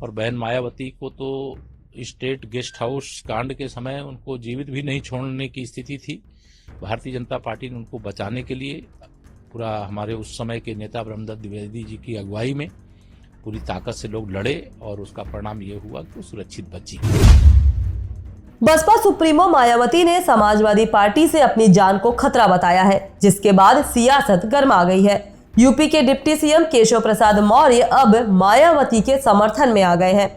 और बहन मायावती को तो स्टेट गेस्ट हाउस कांड के समय उनको जीवित भी नहीं छोड़ने की स्थिति थी। भारतीय जनता पार्टी ने उनको बचाने के लिए पूरा हमारे उस समय के नेता ब्रह्मदत्त द्विवेदी जी की अगुवाई में पूरी ताकत से लोग लड़े और उसका परिणाम ये हुआ कि वो सुरक्षित बची। बसपा सुप्रीमो मायावती ने समाजवादी पार्टी से अपनी जान को खतरा बताया है, जिसके बाद सियासत गर्मा गई है। यूपी के डिप्टी सीएम केशव प्रसाद मौर्य अब मायावती के समर्थन में आ गए हैं।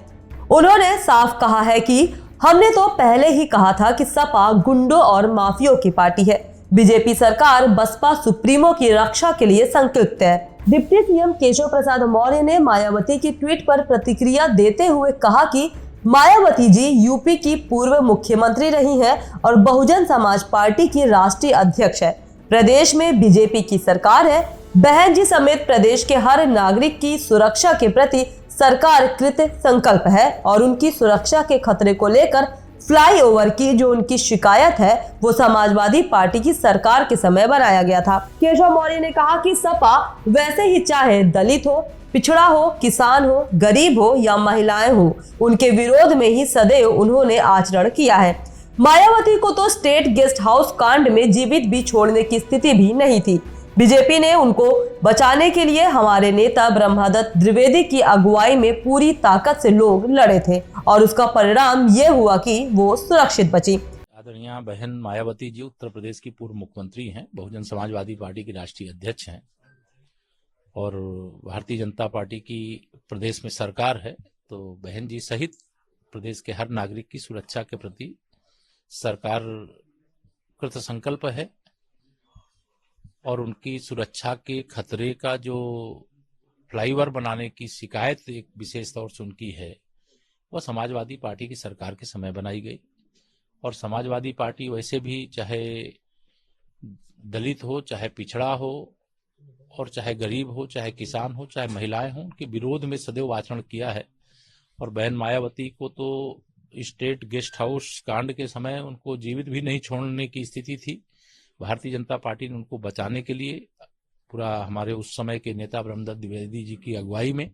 उन्होंने साफ कहा है कि हमने तो पहले ही कहा था कि सपा गुंडों और माफियों की पार्टी है। बीजेपी सरकार बसपा सुप्रीमो की रक्षा के लिए संकल्पित है। डिप्टी सीएम केशव प्रसाद मौर्य ने मायावती की ट्वीट पर प्रतिक्रिया देते हुए कहा कि मायावती जी यूपी की पूर्व मुख्यमंत्री रही हैं और बहुजन समाज पार्टी की राष्ट्रीय अध्यक्ष है। प्रदेश में बीजेपी की सरकार है। बहन जी समेत प्रदेश के हर नागरिक की सुरक्षा के प्रति सरकार कृत संकल्प है और उनकी सुरक्षा के खतरे को लेकर फ्लाईओवर की जो उनकी शिकायत है वो समाजवादी पार्टी की सरकार के समय बनाया गया था। केशव मौर्य ने कहा कि सपा वैसे ही चाहे दलित हो, पिछड़ा हो, किसान हो, गरीब हो या महिलाएं हो, उनके विरोध में ही सदैव उन्होंने आचरण किया है। मायावती को तो स्टेट गेस्ट हाउस कांड में जीवित भी छोड़ने की स्थिति भी नहीं थी। बीजेपी ने उनको बचाने के लिए हमारे नेता ब्रह्मदत्त द्विवेदी की अगुवाई में पूरी ताकत से लोग लड़े थे और उसका परिणाम ये हुआ कि वो सुरक्षित बची। आदरणीय बहन मायावती जी उत्तर प्रदेश की पूर्व मुख्यमंत्री हैं, बहुजन समाजवादी पार्टी की राष्ट्रीय अध्यक्ष हैं और भारतीय जनता पार्टी की प्रदेश में सरकार है। तो बहन जी सहित प्रदेश के हर नागरिक की सुरक्षा के प्रति सरकार कृत संकल्प है और उनकी सुरक्षा के खतरे का जो फ्लाईओवर बनाने की शिकायत एक विशेष तौर से उनकी है, वह समाजवादी पार्टी की सरकार के समय बनाई गई। और समाजवादी पार्टी वैसे भी चाहे दलित हो, चाहे पिछड़ा हो और चाहे गरीब हो, चाहे किसान हो, चाहे महिलाएं हो, उनके विरोध में सदैव आचरण किया है। और बहन मायावती को तो स्टेट गेस्ट हाउस कांड के समय उनको जीवित भी नहीं छोड़ने की स्थिति थी। भारतीय जनता पार्टी ने उनको बचाने के लिए पूरा हमारे उस समय के नेता ब्रह्मदत्त द्विवेदी जी की अगुवाई में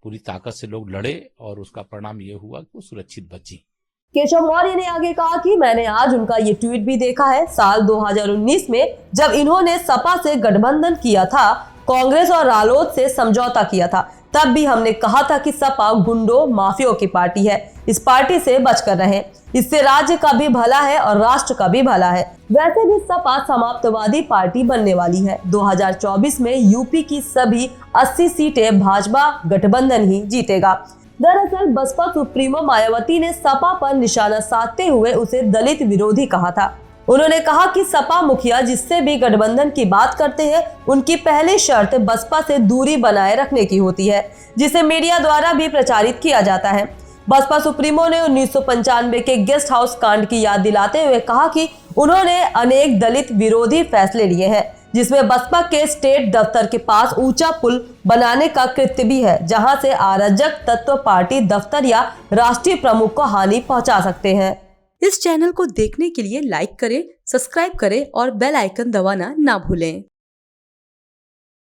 पूरी ताकत से लोग लड़े और उसका परिणाम ये हुआ कि वो सुरक्षित बची। केशव मौर्य ने आगे कहा कि मैंने आज उनका ये ट्वीट भी देखा है। साल 2019 में जब इन्होंने सपा से गठबंधन किया था, कांग्रेस और रालोद से समझौता किया था, तब भी हमने कहा था कि सपा गुंडों माफियों की पार्टी है, इस पार्टी से बचकर रहें। इससे राज्य का भी भला है और राष्ट्र का भी भला है। वैसे भी सपा समाप्तवादी पार्टी बनने वाली है। 2024 में यूपी की सभी 80 सीटें भाजपा गठबंधन ही जीतेगा। दरअसल बसपा सुप्रीमो मायावती ने सपा पर निशाना साधते हुए उसे दलित विरोधी कहा था। उन्होंने कहा कि सपा मुखिया जिससे भी गठबंधन की बात करते हैं, उनकी पहली शर्त बसपा से दूरी बनाए रखने की होती है, जिसे मीडिया द्वारा भी प्रचारित किया जाता है। बसपा सुप्रीमो ने 1995 के गेस्ट हाउस कांड की याद दिलाते हुए कहा कि उन्होंने अनेक दलित विरोधी फैसले लिए हैं, जिसमें बसपा के स्टेट दफ्तर के पास ऊंचा पुल बनाने का कृत्य भी है, जहां से अराजक तत्व पार्टी दफ्तर या राष्ट्रीय प्रमुख को हानि पहुंचा सकते हैं। इस चैनल को देखने के लिए लाइक करें, सब्सक्राइब करें और बेल आइकन दबाना ना भूलें।